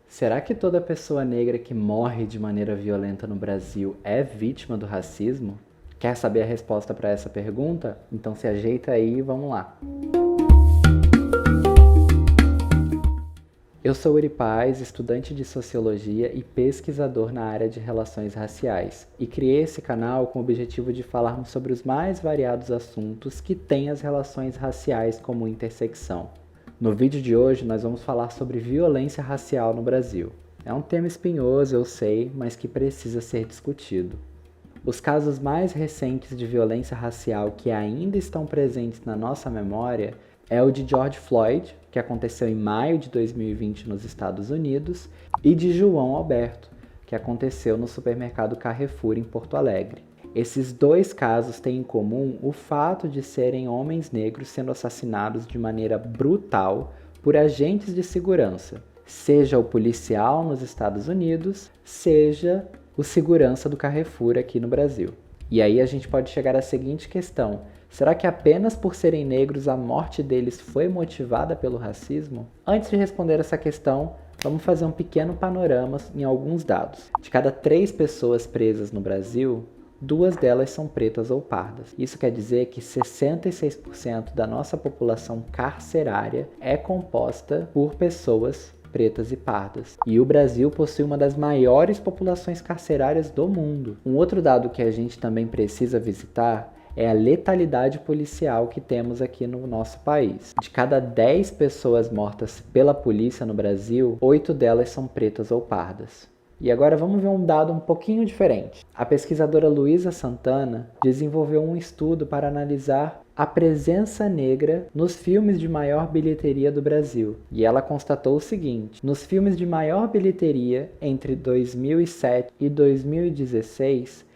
Será que toda pessoa negra que morre de maneira violenta no Brasil é vítima do racismo? Quer saber a resposta para essa pergunta? Então se ajeita aí e vamos lá. Eu sou Uri Paz, estudante de Sociologia e pesquisador na área de Relações Raciais, e criei esse canal com o objetivo de falarmos sobre os mais variados assuntos que têm as relações raciais como intersecção. No vídeo de hoje nós vamos falar sobre violência racial no Brasil. É um tema espinhoso, eu sei, mas que precisa ser discutido. Os casos mais recentes de violência racial que ainda estão presentes na nossa memória é o de George Floyd, que aconteceu em maio de 2020 nos Estados Unidos, e de João Alberto, que aconteceu no supermercado Carrefour em Porto Alegre. Esses dois casos têm em comum o fato de serem homens negros sendo assassinados de maneira brutal por agentes de segurança, seja o policial nos Estados Unidos, seja o segurança do Carrefour aqui no Brasil. E aí a gente pode chegar à seguinte questão: será que apenas por serem negros a morte deles foi motivada pelo racismo? Antes de responder essa questão, vamos fazer um pequeno panorama em alguns dados. De cada 3 pessoas presas no Brasil, 2 delas são pretas ou pardas. Isso quer dizer que 66% da nossa população carcerária é composta por pessoas pretas e pardas. E o Brasil possui uma das maiores populações carcerárias do mundo. Um outro dado que a gente também precisa visitar é a letalidade policial que temos aqui no nosso país. De cada 10 pessoas mortas pela polícia no Brasil, 8 delas são pretas ou pardas. E agora vamos ver um dado um pouquinho diferente. A pesquisadora Luísa Santana desenvolveu um estudo para analisar a presença negra nos filmes de maior bilheteria do Brasil. E ela constatou o seguinte: nos filmes de maior bilheteria entre 2007 e 2016,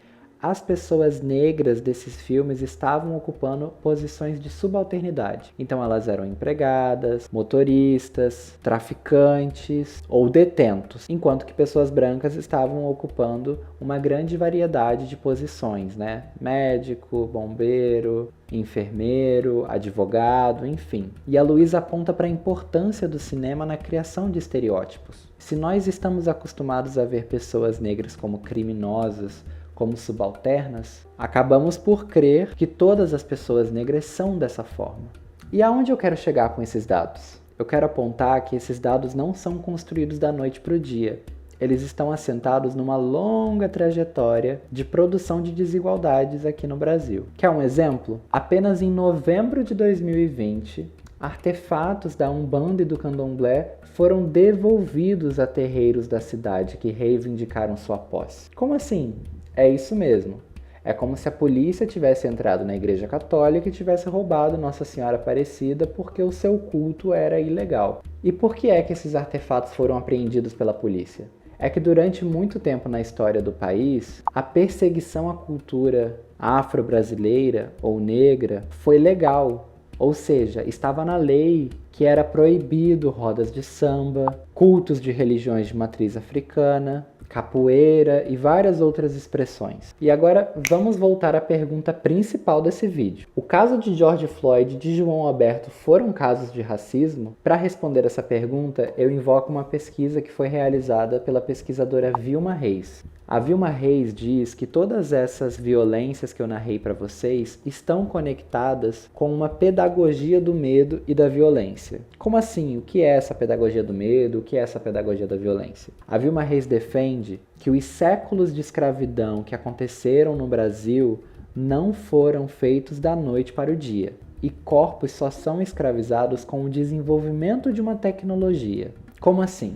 as pessoas negras desses filmes estavam ocupando posições de subalternidade. Então elas eram empregadas, motoristas, traficantes ou detentos, enquanto que pessoas brancas estavam ocupando uma grande variedade de posições, né? Médico, bombeiro, enfermeiro, advogado, enfim. E a Luísa aponta para a importância do cinema na criação de estereótipos. Se nós estamos acostumados a ver pessoas negras como criminosas, como subalternas, acabamos por crer que todas as pessoas negras são dessa forma. E aonde eu quero chegar com esses dados? Eu quero apontar que esses dados não são construídos da noite para o dia. Eles estão assentados numa longa trajetória de produção de desigualdades aqui no Brasil. Quer um exemplo? Apenas em novembro de 2020, artefatos da Umbanda e do Candomblé foram devolvidos a terreiros da cidade que reivindicaram sua posse. Como assim? É isso mesmo. É como se a polícia tivesse entrado na Igreja Católica e tivesse roubado Nossa Senhora Aparecida porque o seu culto era ilegal. E por que é que esses artefatos foram apreendidos pela polícia? É que durante muito tempo na história do país, a perseguição à cultura afro-brasileira ou negra foi legal. Ou seja, estava na lei que era proibido rodas de samba, cultos de religiões de matriz africana, capoeira e várias outras expressões. E agora vamos voltar à pergunta principal desse vídeo. O caso de George Floyd e de João Alberto foram casos de racismo? Para responder essa pergunta, eu invoco uma pesquisa que foi realizada pela pesquisadora Vilma Reis. A Vilma Reis diz que todas essas violências que eu narrei para vocês estão conectadas com uma pedagogia do medo e da violência. Como assim? O que é essa pedagogia do medo? O que é essa pedagogia da violência? A Vilma Reis defende que os séculos de escravidão que aconteceram no Brasil não foram feitos da noite para o dia. E corpos só são escravizados com o desenvolvimento de uma tecnologia. Como assim?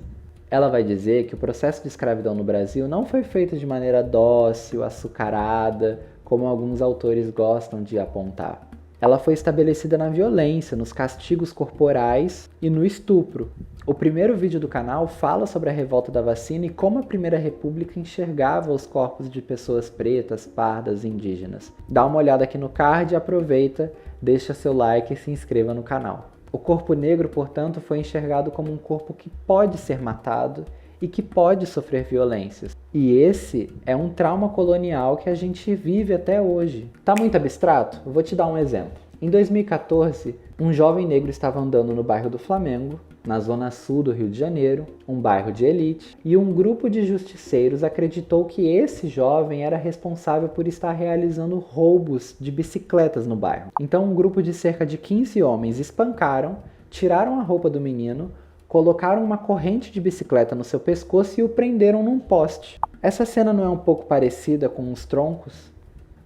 Ela vai dizer que o processo de escravidão no Brasil não foi feito de maneira dócil, açucarada, como alguns autores gostam de apontar. Ela foi estabelecida na violência, nos castigos corporais e no estupro. O primeiro vídeo do canal fala sobre a revolta da vacina e como a Primeira República enxergava os corpos de pessoas pretas, pardas e indígenas. Dá uma olhada aqui no card, aproveita, deixa seu like e se inscreva no canal. O corpo negro, portanto, foi enxergado como um corpo que pode ser matado e que pode sofrer violências. E esse é um trauma colonial que a gente vive até hoje. Tá muito abstrato? Eu vou te dar um exemplo. Em 2014, um jovem negro estava andando no bairro do Flamengo, na zona sul do Rio de Janeiro, um bairro de elite, e um grupo de justiceiros acreditou que esse jovem era responsável por estar realizando roubos de bicicletas no bairro. Então um grupo de cerca de 15 homens espancaram, tiraram a roupa do menino, colocaram uma corrente de bicicleta no seu pescoço e o prenderam num poste. Essa cena não é um pouco parecida com os troncos?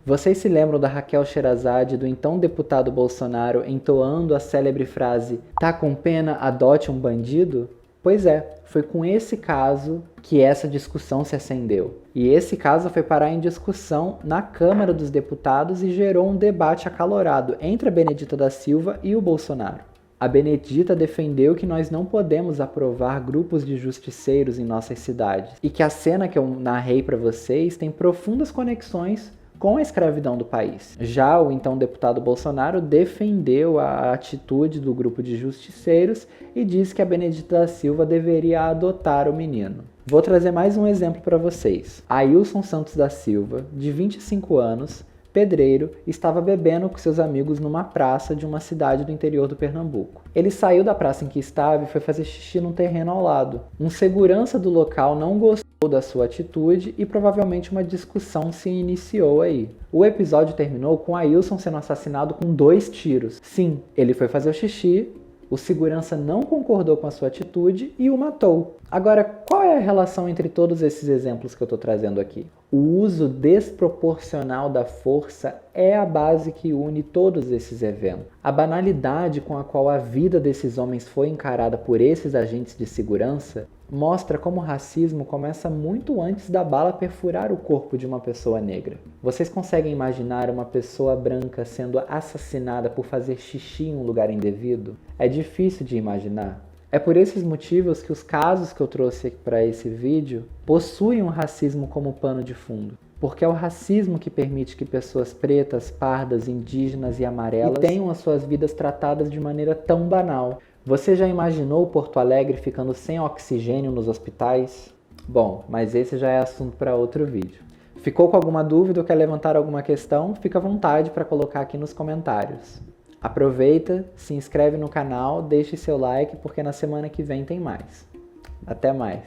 Vocês se lembram da Raquel Sherazade e do então deputado Bolsonaro entoando a célebre frase "Tá com pena, adote um bandido"? Pois é, foi com esse caso que essa discussão se acendeu. E esse caso foi parar em discussão na Câmara dos Deputados e gerou um debate acalorado entre a Benedita da Silva e o Bolsonaro. A Benedita defendeu que nós não podemos aprovar grupos de justiceiros em nossas cidades e que a cena que eu narrei para vocês tem profundas conexões com a escravidão do país. Já o então deputado Bolsonaro defendeu a atitude do grupo de justiceiros e disse que a Benedita da Silva deveria adotar o menino. Vou trazer mais um exemplo para vocês. Ailson Santos da Silva, de 25 anos, pedreiro, estava bebendo com seus amigos numa praça de uma cidade do interior do Pernambuco. Ele saiu da praça em que estava e foi fazer xixi num terreno ao lado. Um segurança do local não gostou da sua atitude e provavelmente uma discussão se iniciou aí. O episódio terminou com Ailson sendo assassinado com 2 tiros. Sim, ele foi fazer o xixi, o segurança não concordou com a sua atitude e o matou. Agora, qual é a relação entre todos esses exemplos que eu estou trazendo aqui? O uso desproporcional da força é a base que une todos esses eventos. A banalidade com a qual a vida desses homens foi encarada por esses agentes de segurança mostra como o racismo começa muito antes da bala perfurar o corpo de uma pessoa negra. Vocês conseguem imaginar uma pessoa branca sendo assassinada por fazer xixi em um lugar indevido? É difícil de imaginar. É por esses motivos que os casos que eu trouxe para esse vídeo possuem o racismo como pano de fundo. Porque é o racismo que permite que pessoas pretas, pardas, indígenas e amarelas tenham as suas vidas tratadas de maneira tão banal. Você já imaginou Porto Alegre ficando sem oxigênio nos hospitais? Bom, mas esse já é assunto para outro vídeo. Ficou com alguma dúvida ou quer levantar alguma questão? Fica à vontade para colocar aqui nos comentários. Aproveita, se inscreve no canal, deixe seu like porque na semana que vem tem mais. Até mais!